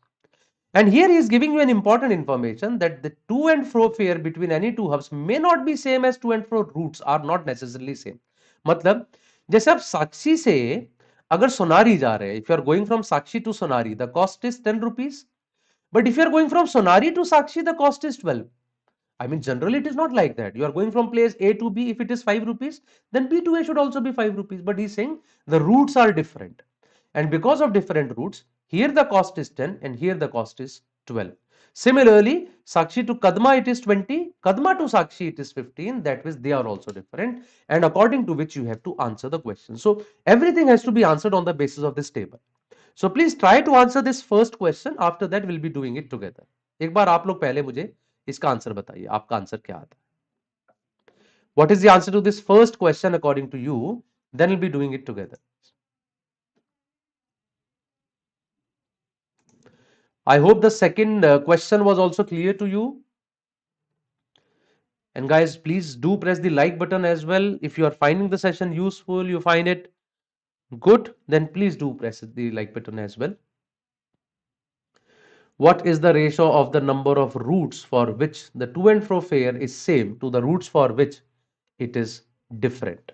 And here he is giving you an important information that the to and fro fare between any two hubs may not be same as to and fro routes are not necessarily same. मतलब जैसे आप साक्षी से अगर सोनारी जा रहे हैं, if you are going from Sakshi to Sonari, the cost is 10 rupees. But if you are going from Sonari to Sakshi, the cost is 12. I mean, generally it is not like that. You are going from place A to B. If it is 5 rupees, then B to A should also be 5 rupees. But he's saying the routes are different. And because of different routes, here the cost is 10 and here the cost is 12. Similarly, Sakshi to Kadma it is 20, Kadma to Sakshi it is 15. That means they are also different, and according to which you have to answer the question. So everything has to be answered on the basis of this table. So please try to answer this first question. After that, we'll be doing it together. एक बार आप लोग पहले मुझे इसका answer बताइए, आपका answer क्या आता है? What is the answer to this first question according to you? Then we'll be doing it together. I hope the second question was also clear to you. And guys, please do press the like button as well. If you are finding the session useful, you find it good, then please do press the like button as well. What is the ratio of the number of routes for which the to and fro fare is same to the routes for which it is different?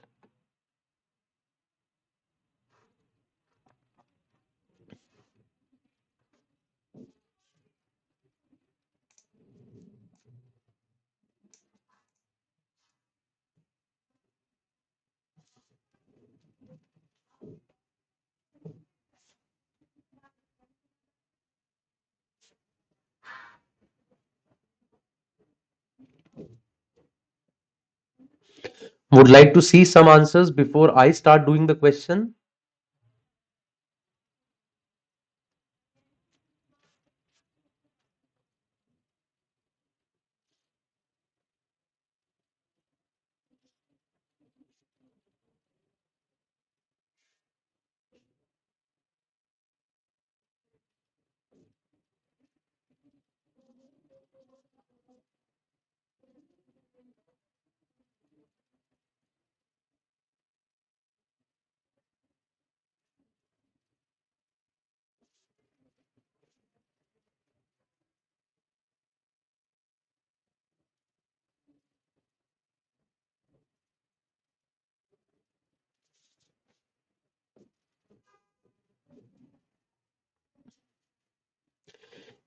Would like to see some answers before I start doing the question.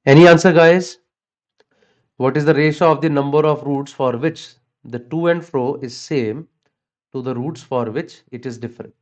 Any answer, guys? What is the ratio of the number of routes for which the to and fro is same to the routes for which it is different?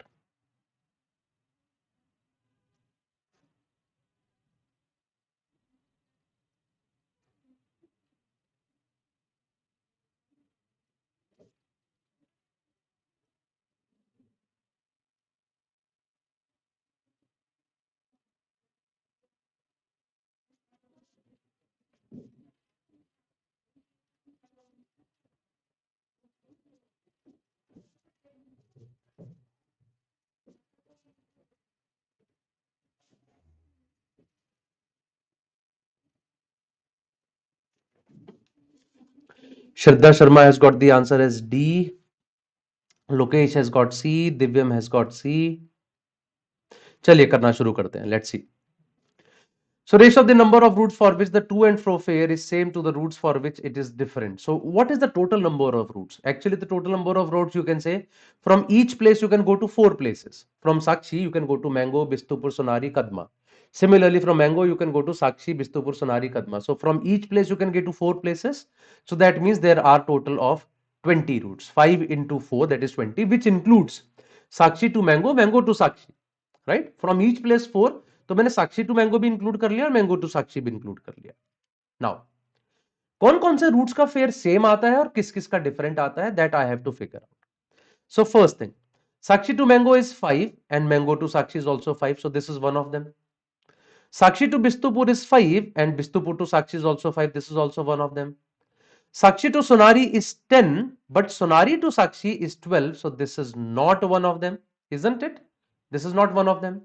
Shraddha Sharma has got the answer as D. Lokesh has got C. Divyam has got C. चलिए करना शुरू करते हैं. Let's see. So ratio of the number of routes for which the to and fro fare is same to the routes for which it is different. So what is the total number of routes? Actually, the total number of routes, you can say, from each place you can go to 4 places. From Sakshi you can go to Mango, Bistupur, Sonari, Kadma. Similarly, from Mango you can go to Sakshi, Bistupur, Sonari, Kadma. So from each place you can get to 4 places. So that means there are total of 20 routes. 5 into 4, that is 20, which includes Sakshi to Mango, Mango to Sakshi, right? From each place 4. तो मैंने साक्षी to mango भी include कर लिया और mango to साक्षी भी include कर लिया. Now कौन कौन से रूट्स का फेयर सेम आता है और किस किस का डिफरेंट आता है, that I have to figure out. So first thing, Sakshi to Mango is 5 and Mango to Sakshi is also 5, so this is one of them. Sakshi to Bistupur is 5 and Bistupur to Sakshi is also 5, this is also one of them. Sakshi to Sonari is 10 but Sonari to Sakshi is 12, so this is not one of them, isn't it? This is not one of them.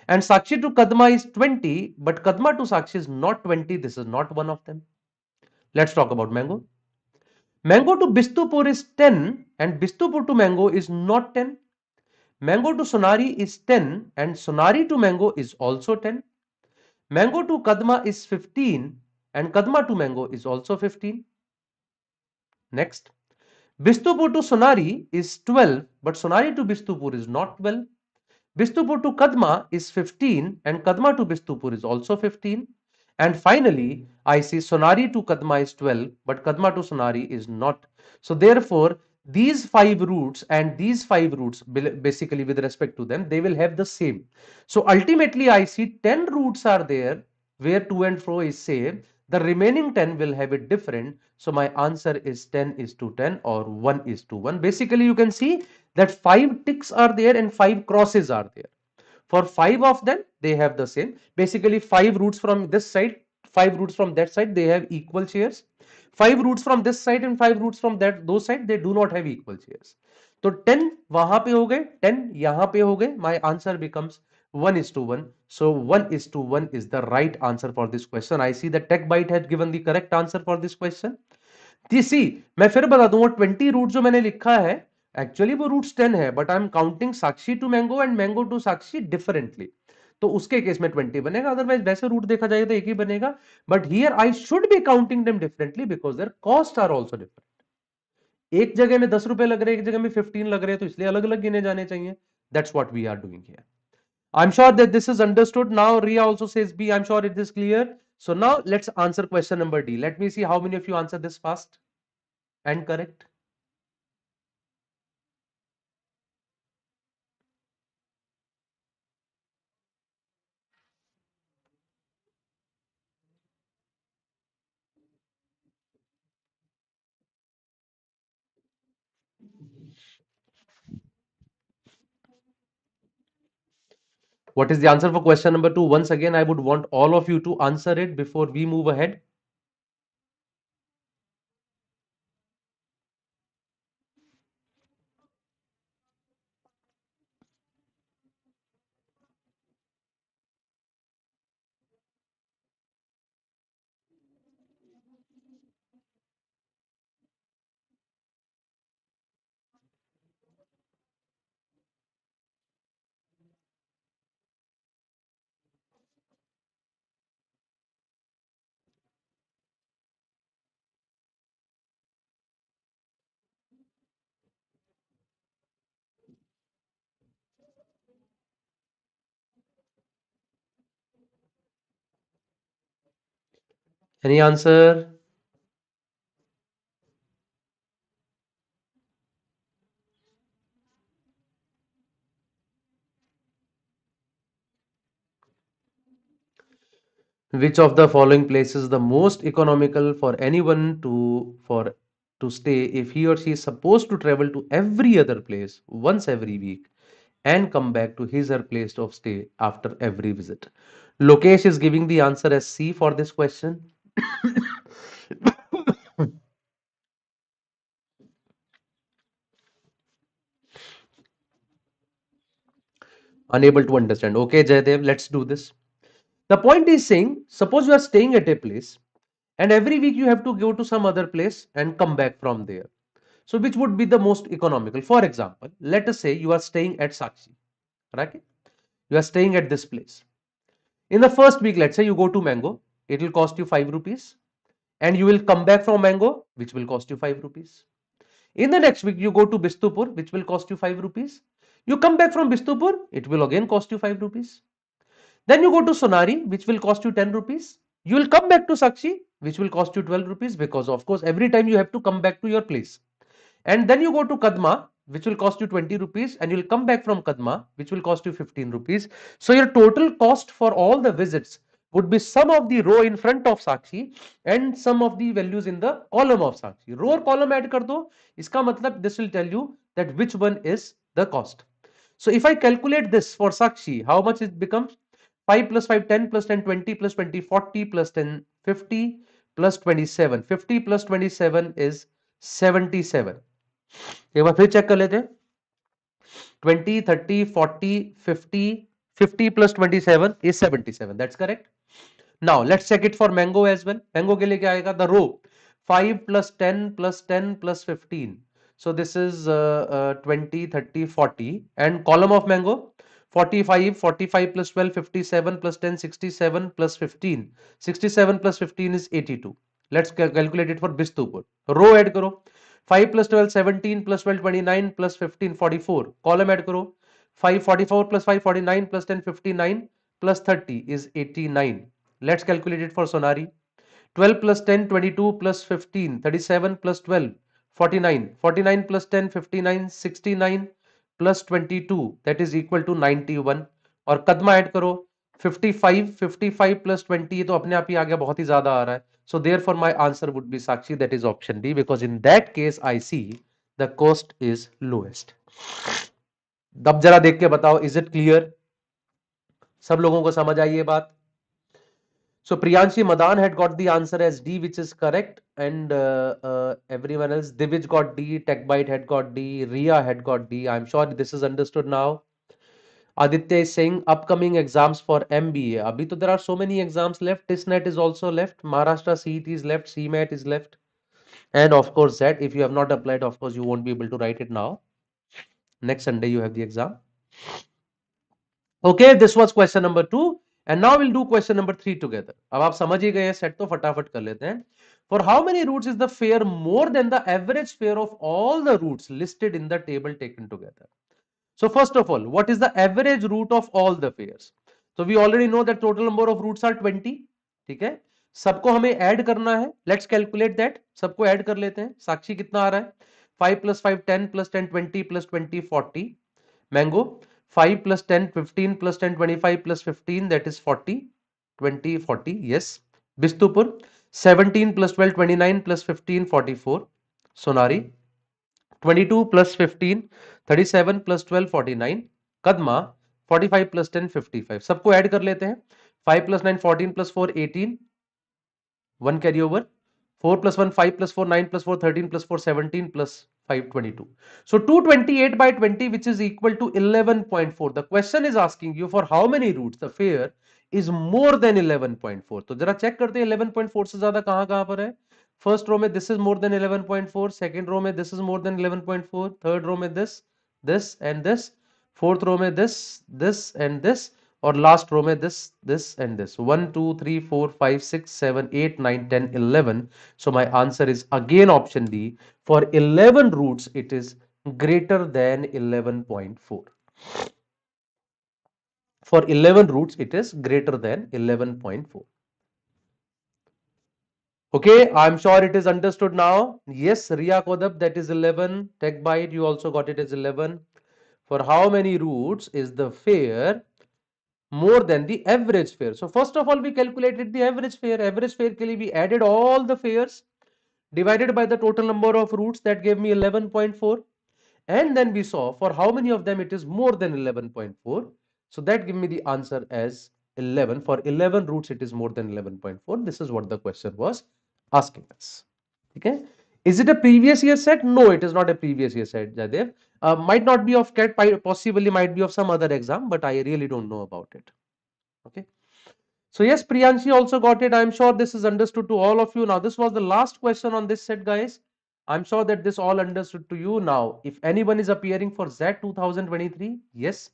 And Sakshi to Kadma is 20 but Kadma to Sakshi is not 20, this is not one of them. Let's talk about Mango. Mango to Bistupur is 10 and Bistupur to Mango is not 10. Mango to Sonari is 10 and Sonari to Mango is also 10. Mango to Kadma is 15 and Kadma to Mango is also 15. Next, Bistupur to Sonari is 12 but Sonari to Bistupur is not 12. Bistupur to Kadma is 15 and Kadma to Bistupur is also 15. And finally, I see Sonari to Kadma is 12 but Kadma to Sonari is not. So therefore, these 5 roots and these 5 roots, basically with respect to them, they will have the same. So ultimately, I see 10 roots are there where to and fro is same. The remaining 10 will have it different. So my answer is 10 is to 10 or 1 is to 1. Basically, you can see that 5 ticks are there and 5 crosses are there. For 5 of them, they have the same. Basically, 5 roots from this side, 5 roots from that side, they have equal shares. 5 roots from this side and 5 roots from those side, they do not have equal shares. So 10 वहां पे हो गए, 10 यहाँ पे हो गए. My answer becomes 1 is to 1. So 1 is to 1 is the right answer for this question. I see that TechByte had given the correct answer for this question. सी, मैं फिर बता दूं, वो 20 रूट जो मैंने लिखा है, एक्चुअली वो रूट्स 10 है, but I am counting Sakshi to mango and mango to Sakshi differently. तो उसके केस में 20 बनेगा, अदरवाइज वैसे रूट देखा जाए तो एक ही बनेगा. But here I should be counting them differently because their cost are also different. एक जगह में 10 रुपए लग रहे हैं, एक जगह में 15 लग रहे हैं, तो इसलिए अलग अलग गिने जाने चाहिए. That's what we are doing here. I'm sure that this is understood. Now Ria also says B. I'm sure it is clear. So now let's answer question number D. Let me see how many of you answer this fast and correct. What is the answer for question number 2? Once again, I would want all of you to answer it before we move ahead. Any answer? Which of the following places the most economical for anyone to stay if he or she is supposed to travel to every other place once every week and come back to his or her place of stay after every visit? Lokesh is giving the answer as C for this question. Unable to understand. Okay, Jaydev, let's do this. The point is saying, suppose you are staying at a place and every week you have to go to some other place and come back from there. So which would be the most economical? For example, let us say you are staying at Sakshi, right? You are staying at this place. In the first week, let's say you go to Mango, it will cost you 5 rupees, and you will come back from Mango, which will cost you 5 rupees. In the next week, you go to Bistupur, which will cost you 5 rupees. You come back from Bistupur, it will again cost you 5 rupees. Then you go to Sonari, which will cost you 10 rupees. You will come back to Sakshi, which will cost you 12 rupees, because of course every time you have to come back to your place. And then you go to Kadma, which will cost you 20 rupees, and you'll come back from Kadma, which will cost you 15 rupees. So your total cost for all the visits would be sum of the row in front of Sakshi and sum of the values in the column of Sakshi. Row or column add kar do, iska matlab this will tell you that which one is the cost. So if I calculate this for Sakshi, how much it becomes? 5 plus 5, 10 plus 10, 20 plus 20, 40 plus 10, 50 plus 27. 50 plus 27 is 77. एक बार फिर check कर लेते हैं. 20, 30, 40, 50, 50 plus 27 is 77. That's correct. Now let's check it for Mango as well. Mango के लिए क्या आएगा? The row 5 plus 10 plus 10 plus 15. So this is 20, 30, 40. And column of Mango 45, 45 plus 12, 57 plus 10, 67 plus 15. 67 plus 15 is 82. Let's calculate it for Bistupur. Row add करो. 5 plus 12, 17 plus 12, 29 plus 15, 44. Column add करो. 5, 44 plus 5, 49 plus 10, 59 plus 30 is 89. Let's calculate it for Sonari. 12 plus 10, 22 plus 15, 37 plus 12, 49. 49 plus 10, 59, 69 plus 22, that is equal to 91. और Kadma add करो. 55, 55 plus 20, ये तो अपने आप ही आ गया, बहुत ही ज्यादा आ रहा है. So therefore my answer would be Sakshi, that is option D, because in that case I see the cost is lowest. अब जरा देख के बताओ, is it clear? सब लोगों को समझ आई ये बात? So Priyanshi Madan had got the answer as D, which is correct, and everyone else. Divij got D, TechBite had got D, Ria had got D. I'm sure this is understood now. Aditya is saying upcoming exams for MBA. Abhi to there are so many exams left. TISNET is also left. Maharashtra CET is left. CMAT is left. And of course that if you have not applied, of course you won't be able to write it now. Next Sunday you have the exam. Okay, this was question number 2. And now we'll do question number 3 together. अब आप समझ ही गए हैं, set तो फटाफट कर लेते हैं. For how many routes is the fare more than the average fare of all the routes listed in the table taken together? So first of all, what is the average route of all the fares? So we already know that total number of routes are 20. ठीक है, सबको हमें add करना है. Let's calculate that. सबको add कर लेते हैं. साक्षी कितना आ रहा है? 5 plus 5, 10 plus 10, 20 plus 20, 40. Mango 5 plus 10, 15 plus 10, 25 plus 15, that is 40. 20, 40, yes. Bistupur 17 plus 12, 29 plus 15, 44. Sonari 22 plus 15, 37 plus 12, 49. Kadma 45 plus 10, 55. सबको ऐड कर लेते हैं. 5 plus 9, 14 plus 4, 18. 1 carry over. 4 plus 1, 5 plus 4, 9 plus 4, 13 plus 4, 17 plus 5, 22. So 228 by 20, which is equal to 11.4. The question is asking you for how many routes the fare is more than 11.4. तो जरा check करते हैं 11.4 से ज्यादा कहां कहां पर है. फर्स्ट रो में this is more than 11.4, second row में this is more than 11.4, third row में this and this, fourth row में this and this, और लास्ट रो में this and this. 1 2 3 4 5 6 7 8 9 10 11. So my answer is again option D. For 11 routes it is greater than 11.4. For 11 routes it is greater than 11.4. Okay, I'm sure it is understood now. Yes, Ria Kodab, that is 11. TechBite, you also got it as 11. For how many routes is the fare more than the average fare? So first of all, we calculated the average fare. Average fare ke liye we added all the fares divided by the total number of routes, that gave me 11.4. And then we saw for how many of them it is more than 11.4. So that gave me the answer as 11. For 11 routes it is more than 11.4. This is what the question was asking us. Okay, is it a previous year set? No, it is not a previous year set, Jadev. Might not be of CAT, possibly might be of some other exam, but I really don't know about it. Okay, so yes, Priyanshi also got it. I'm sure this is understood to all of you. Now this was the last question on this set, guys. I'm sure that this all understood to you. Now if anyone is appearing for Z 2023, yes,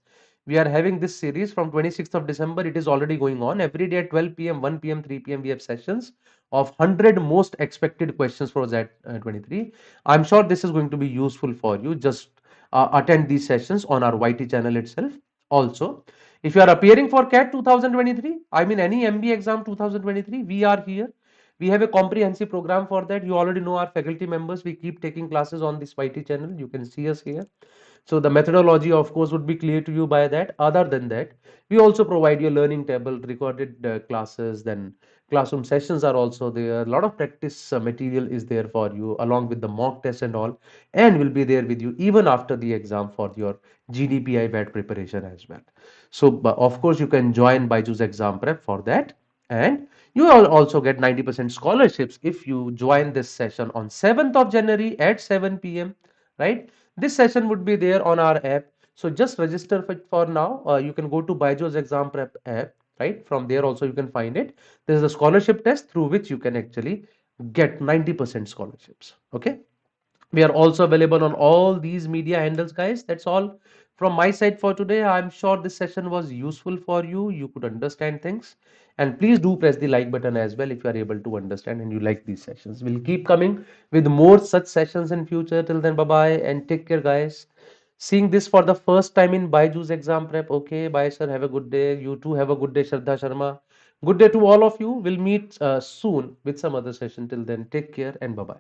We are having this series from 26th of December. It is already going on. Every day at 12 p.m., 1 p.m., 3 p.m. we have sessions of 100 most expected questions for ZAT 23. I'm sure this is going to be useful for you. Just attend these sessions on our YT channel itself. Also, if you are appearing for CAT 2023, I mean any MBA exam 2023, we are here. We have a comprehensive program for that. You already know our faculty members. We keep taking classes on this YT channel. You can see us here. So the methodology, of course, would be clear to you by that. Other than that, we also provide you a learning table, recorded classes, then classroom sessions are also there. A lot of practice material is there for you, along with the mock test and all, and will be there with you even after the exam for your GDPI VAT preparation as well. So, of course, you can join BYJU'S Exam Prep for that. And you will also get 90% scholarships if you join this session on 7th of January at 7 p.m. Right? This session would be there on our app. So just register for now. You can go to BYJU'S Exam Prep app, right? From there also you can find it. There is a scholarship test through which you can actually get 90% scholarships. Okay. We are also available on all these media handles, guys. That's all from my side for today. I'm sure this session was useful for you. You could understand things. And please do press the like button as well if you are able to understand and you like these sessions. We'll keep coming with more such sessions in future. Till then, bye-bye and take care, guys. Seeing this for the first time in BYJU'S Exam Prep. Okay, bye, sir. Have a good day. You too have a good day, Shraddha Sharma. Good day to all of you. We'll meet soon with some other session. Till then, take care and bye-bye.